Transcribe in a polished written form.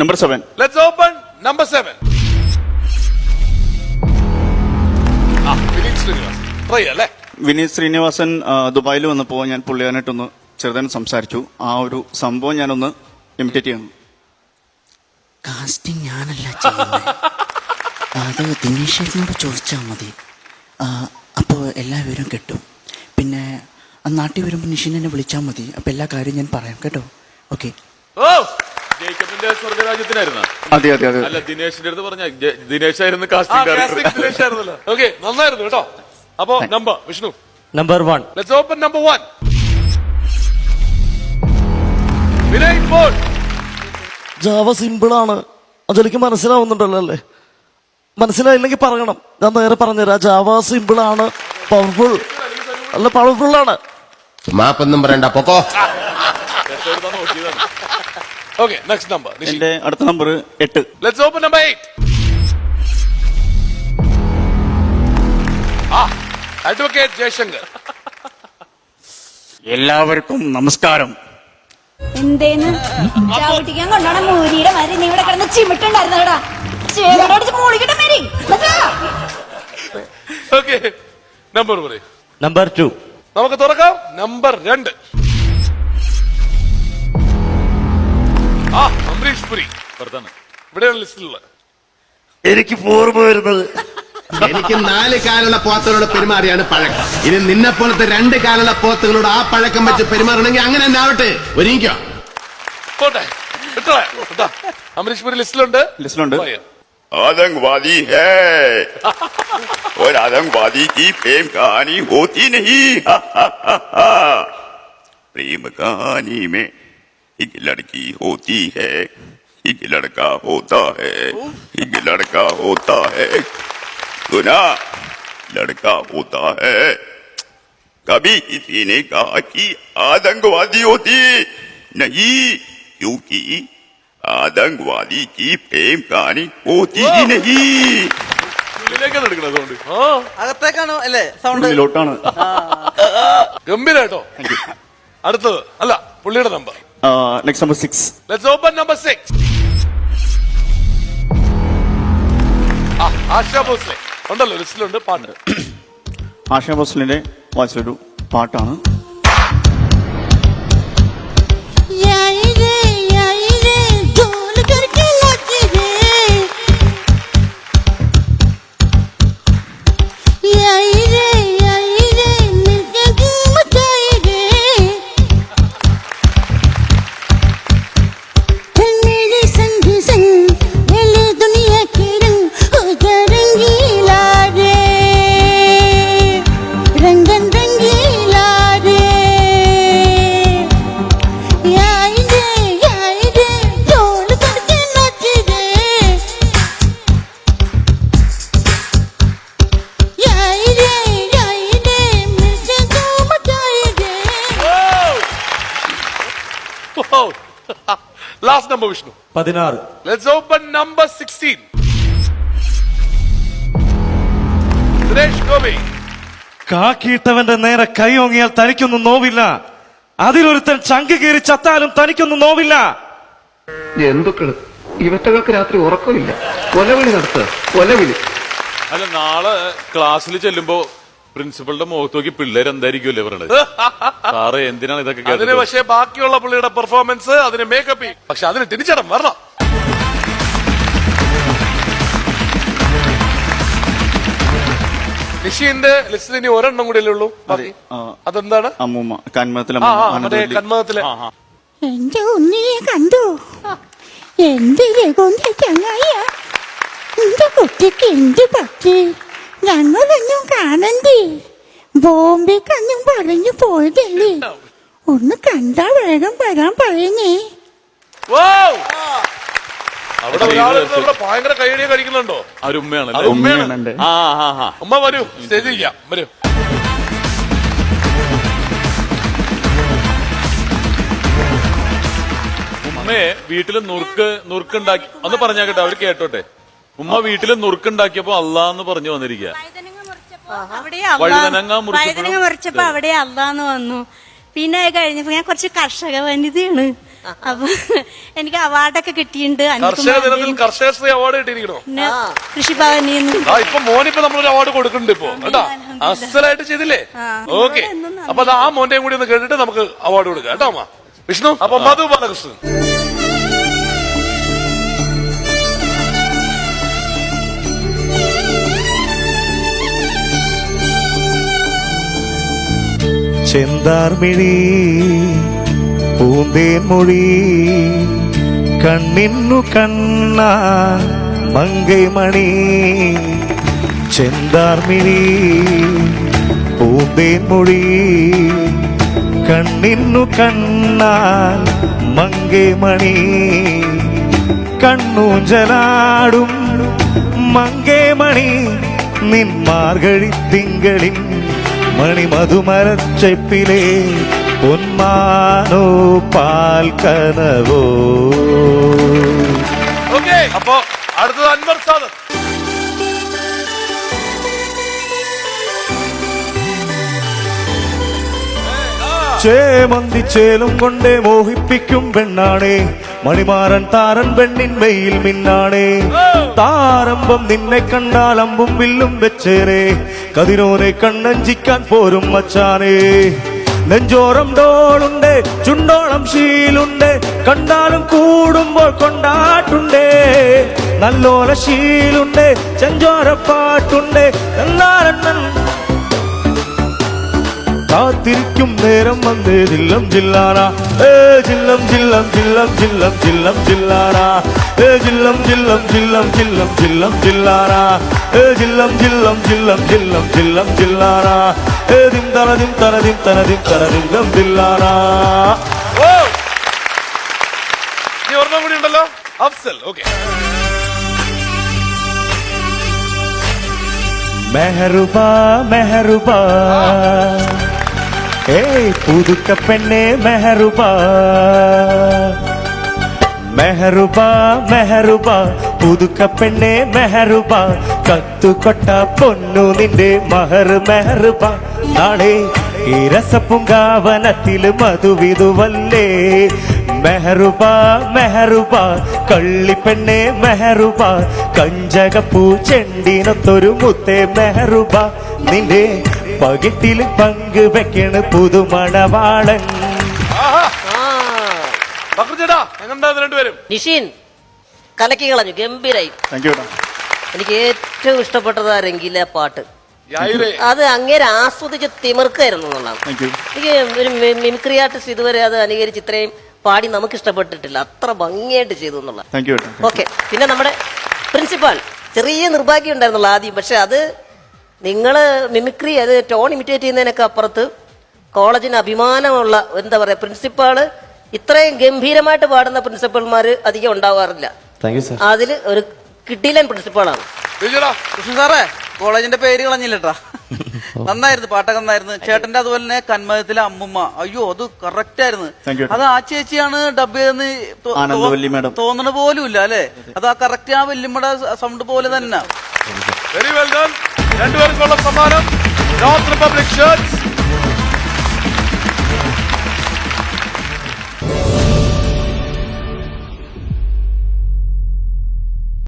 Number 7. Let's open number 7. Vineeth Sreenivasan try അല്ലേ? വിനീത് ശ്രീനിവാസൻ ദുബായിൽ വന്നപ്പോൾ ഞാൻ പുള്ളിയാനായിട്ടൊന്ന് ചെറുതായി സംസാരിച്ചു. ആ ഒരു സംഭവം ഞാനൊന്ന് ഇമിറ്റേറ്റ് ചെയ്യുന്നു. കാസ്റ്റിംഗ് ഞാനല്ല ചെയ്യുന്നത്, അത് ദിനേശേട്ടനോട് ചോദിച്ചാൽ മതി. അപ്പോൾ എല്ലാ വിവരവും കിട്ടും. പിന്നെ നാട്ടിൽ വരുമ്പോൾ നിഷിൻ എന്നെ വിളിച്ചാൽ മതി. അപ്പോൾ എല്ലാ കാര്യവും ഞാൻ പറയാം കേട്ടോ. ഓക്കെ. ഓ ജേക്കബിന്റെ സ്വർഗരാജ്യത്തിനായിരുന്നു. അതെ അതെ അതെ. അല്ല ദിനേശിന്റെ അടുത്ത് പറഞ്ഞ ദിനേശായിരുന്നു കാസ്റ്റിംഗ്. ഓക്കെ, നന്നായിരുന്നു കേട്ടോ. അപ്പോ number Vishnu number 1. Let's open number 1. Vinay Paul. Java സിമ്പിളാണ്, അതെനിക്ക് മനസ്സിലാവുന്നുണ്ടല്ലോ അല്ലേ? മനസ്സിലായില്ലെങ്കിൽ പറയണം, ഞാൻ നേരെ പറഞ്ഞുതരാം. ജാവ സിമ്പിളാണ്, പവർഫുൾ അല്ല, പവർഫുൾ ആണ്. മാപ്പൊന്നും പറയണ്ട, പൊക്കോ. Okay, next number. എന്റെ അടുത്ത number 8. Let's open number 8. Advocate Jaishankar. എല്ലാവർക്കും നമസ്കാരം. എന്തേന്ന് ചവിട്ടിക്കാൻ കൊണ്ടാണ് മൂരിയുടെ മാതിരി നീ ഇവിടെ കിടന്ന് ചിമിട്ടുണ്ടായിരുന്നടാ. ചേട്ടോട് മൂളിക്കട്ടെ മേരി. ഓക്കെ, നമ്പർ പറയും. നമ്പർ 2. നമുക്ക് തുറക്കാം. നമ്പർ 2. അംബരീഷ് പുരി ഇവിടെയാണ് ലിസ്റ്റിലുള്ളത്. എനിക്ക് ഓർമ്മ വരുന്നത്, എനിക്ക് 4 കാലുള്ള പോത്തുകളോട് പെരുമാറിയാണ് പഴക്കം. ഇനി നിന്നെ പോലത്തെ 2 കാലുള്ള പോത്തുകളോട് ആ പഴക്കം വെച്ച് പെരുമാറണമെങ്കിൽ അങ്ങനെ തന്നെ ആവട്ടെ. ഒരുങ്ങിക്കോ. പോട്ടെ, അംബരീഷ് പുരി ലിസ്റ്റിലുണ്ട്. आतंकवादी है और आतंकवादी की प्रेम कहानी होती नहीं। प्रेम कहानी में एक लड़की होती है, एक लड़का होता है, एक लड़का होता है, सुना, लड़का होता है। कभी किसी ने कहा कि आतंकवादी होती नहीं, क्योंकि आतंकवादी की प्रेम कहानी होती ही नहीं। അകത്തേക്കാണോ അല്ലേ സൗണ്ട്? ഉള്ളിലോട്ടാണ്. ഗംഭീരായിട്ടോ. അടുത്തത് അല്ല, പുള്ളിയുടെ number. Next number 6. Let's open number 6. Asha Bhosle ഉണ്ടല്ലോ ലിസ്റ്റിലുണ്ട്. പാട്ട് ആശാ ഭോസ്ലിന്റെ വായിച്ചൊരു പാട്ടാണ്. Last number Vishnu 16. Let's open number 16. Suresh Gopi. കാക്കിയിട്ടവന്റെ നേരെ കൈ ഓങ്ങിയാൽ തനിക്കൊന്നും നോവില്ല, അതിലൊരുത്തൻ ചങ്ക് കീറി ചത്താലും തനിക്കൊന്നും നോവില്ല. ജന്തുക്കള് ഇവറ്റകൾക്ക് രാത്രി ഉറക്കമില്ല, കൊലവിളി നടത്തുക, കൊലവിളി. അല്ല, നാളെ ക്ലാസ്സിൽ ചെല്ലുമ്പോ പ്രിൻസിപ്പളുടെ മുഖത്ത് നോക്കി പിള്ളേർ എന്തായിരിക്കുമല്ലേ പറയണത്? സാറേ എന്തിനാണ് ഇതൊക്കെ? അതിന് പക്ഷേ ബാക്കിയുള്ള പുള്ളിയുടെ പെർഫോമൻസ്, അതിന് മേക്കപ്പ്, പക്ഷെ അതിന് തിരിച്ചടം വരണം. നിഷീന്റെ ലിസ്റ്റിൽ ഇനി ഒരെണ്ണം കൂടി അല്ലേ ഉള്ളൂ? അതെന്താണ്? അമ്മൂമ്മ കന്മത്തിലെ കന്മതത്തിലെ. എന്റെ ഉണ്ണിയെ കണ്ടു. എന്ത് രഘുന്റെ ചങ്ങായ, എന്റെ കുട്ടിക്ക് എന്ത് പറ്റി? ഞങ്ങളൊന്നും കാണണ്ടേ? ബോംബെക്കൊന്നും പറഞ്ഞു പോയതല്ലേ? ഒന്ന് കണ്ടാ വേഗം വരാൻ പറയുന്നേ. അവിടെ ഒരാൾ ഭയങ്കര കൈയടിയെ കഴിക്കുന്നുണ്ടോ? ഉമ്മയാണ്. ഉമ്മ വരൂ, സ്റ്റേജിരിക്കാം, വരൂ. ഉമ്മയെ വീട്ടില് നുറുക്കുണ്ടാക്കി ഒന്ന് പറഞ്ഞാ കേട്ടോ, അവര് കേട്ടോട്ടെ. ഉമ്മ വീട്ടില് നുറുക്കുണ്ടാക്കിയപ്പോ അല്ലാന്ന് പറഞ്ഞു വന്നിരിക്കുക. വഴുതനങ്ങ മുറിച്ചപ്പോ അവിടെ അല്ലാന്ന് വന്നു. പിന്നെ അത് കഴിഞ്ഞപ്പോ ഞാൻ കുറച്ച് കർഷക വനിതയാണ്. അപ്പൊ എനിക്ക് അവാർഡൊക്കെ കിട്ടിയിട്ടുണ്ട്. കർഷക ദിനത്തിൽ കർഷകശ്രീ അവാർഡ് കിട്ടിയിരിക്കണോ? പിന്നെ കൃഷിഭവനിൽ നിന്ന്. ഇപ്പൊ മോനിപ്പോ നമ്മളൊരു അവാർഡ് കൊടുക്കുന്നുണ്ട് ഇപ്പൊ കേട്ടോ. അസലായിട്ട് ചെയ്തില്ലേ? ഓക്കെ. അപ്പൊ അത് ആ മോന്റെയും കൂടി ഒന്ന് കേട്ടിട്ട് നമുക്ക് അവാർഡ് കൊടുക്കാം കേട്ടോ അമ്മ. വിഷ്ണു, അപ്പൊ മധു ബാലകൃഷ്ണൻ. ചെന്താർമിഴി പൂന്തേൻ മൊഴി കണ്ണിന്നു കണ്ണ മങ്കൈമണി. ചെന്താർമിഴി പൂന്തേൻ മൊഴി കണ്ണിന്നു കണ്ണാൽ മങ്കൈമണി. കണ്ണൂഞ്ചലാടും മങ്കൈമണി നിന്മാർഗഴി തിങ്കളിൻ മണിമധുമരച്ചെപ്പിലെ പൊന്മാനോ പാൽക്കനവോ. ഓക്കെ, അപ്പൊ അടുത്തത് അൻവർ സാദത്ത്. ചേമന്തിച്ചേലും കൊണ്ടേ മോഹിപ്പിക്കും പെണ്ണാണേ മണിമാരൻ താരൻ പെണ്ണിൻ വെയിൽ മിന്നാണേ. താരമ്പം നിന്നെ കണ്ടാൽ അമ്പും വില്ലും വെച്ചേരേ കതിരോനെ കണ്ണഞ്ചിക്കാൻ പോരും മച്ചാനേ. നെഞ്ചോരം ഡോളുണ്ട് ചുണ്ടോളം ശീലുണ്ട് കണ്ടാലും കൂടുമ്പോൾ കൊണ്ടാട്ടുണ്ടേ. നല്ലോല ശീലുണ്ട് ചെഞ്ചോരപ്പാട്ടുണ്ട് എന്നാലെന്നൻ കാത്തിരിക്കും നേരം വന്നേ ജില്ലം ജില്ലാന ജില്ലം ജില്ലം ജില്ലം ജില്ലം ജില്ലം ജില്ലാന ജില്ലം ജില്ലം ജില്ലം ജില്ലം ജില്ലം ജില്ലാന ജില്ലം ജില്ലം ജില്ലം ജില്ലം ജില്ലം ജില്ലാന ദിം തനദിം തനദിം തനദിം തനദിം ജില്ലാന. ഇനി ഒരെണ്ണം കൂടി ഉണ്ടല്ലോ, അഫ്സൽ. ഓക്കെ. മെഹറുബാ മെഹറുബാ ഏയ് പുതുക്ക പെണ്ണെ മെഹറുബാ. മെഹറുബാ മെഹറുബാ പുതുക്ക പെണ്ണെ മെഹറുബാ. കത്തുകൊട്ട പൊന്നു നിന്റെ മഹർ മെഹറുബാ. നാളെ ഈ രസപ്പുങ്കാവനത്തില് മധുവിധുവല്ലേ മെഹറുബാ മെഹറുബാ. കള്ളിപ്പെണ്ണെ മെഹറുബാ. കഞ്ചകപ്പൂ ചെണ്ടിനൊത്തൊരു മുത്തേ മെഹറുബാ. നിന്റെ പകിട്ടില് പങ്ക് വെക്കണ് പുതുമണവാളൻ. ചേട്ടാ എങ്ങനെയുണ്ടായിരുന്നു രണ്ടുപേരും? നിഷിൻ കലക്കി കളഞ്ഞു, ഗംഭീരായി. Thank you. എനിക്ക് ഏറ്റവും ഇഷ്ടപ്പെട്ടത് ആ രംഗീല പാട്ട്. യായിരേ. അത് അങ്ങേരെ ആസ്വദിച്ച് തിമിർക്കായിരുന്നു എന്നുള്ളതാണ്. എനിക്ക് ഒരു മിമിക്രി ആർട്ടിസ്റ്റ് ഇതുവരെ അത് അനുകരിച്ച് ഇത്രയും പാടി നമുക്ക് ഇഷ്ടപ്പെട്ടിട്ടില്ല. അത്ര ഭംഗിയായിട്ട് ചെയ്തു എന്നുള്ള. ഓക്കെ. പിന്നെ നമ്മുടെ പ്രിൻസിപ്പാൾ ചെറിയ നിർഭാഗ്യം ഉണ്ടായിരുന്നുള്ളൂ ആദ്യം. പക്ഷെ അത് നിങ്ങൾ മിമിക്രി അത് ടോൺ ഇമിറ്റേറ്റ് ചെയ്യുന്നതിനൊക്കെ അപ്പുറത്ത് കോളേജിന് അഭിമാനമുള്ള എന്താ പറയുക പ്രിൻസിപ്പാള് ഇത്രയും ഗംഭീരമായിട്ട് പാടുന്ന പ്രിൻസിപ്പൽമാർ അധികം ഉണ്ടാവാറില്ല. അതിൽ ഒരു കിടിലൻ പ്രിൻസിപ്പാളാണ്. കൃഷ്ണൻ സാറേ, കോളേജിന്റെ പേര് കളഞ്ഞില്ലട്ടാ. നന്നായിരുന്നു, പാട്ടൊക്കെ നന്നായിരുന്നു. ചേട്ടന്റെ അതുപോലെ തന്നെ കന്മതത്തിലെ അമ്മുമ്മ, അയ്യോ അത് കറക്റ്റ് ആയിരുന്നു. അത് ആ ചേച്ചിയാണ് ഡബ് ചെയ്തെന്ന് തോന്നണ പോലും ഇല്ല അല്ലെ. അത് ആ കറക്റ്റ് ആ വല്യമ്മയുടെ സൗണ്ട് പോലെ തന്നെ. Very well done. രണ്ടുപേർക്കുള്ള സമ്മാനം നോർത്ത് റിപ്പബ്ലിക് ഷർട്ട്സ്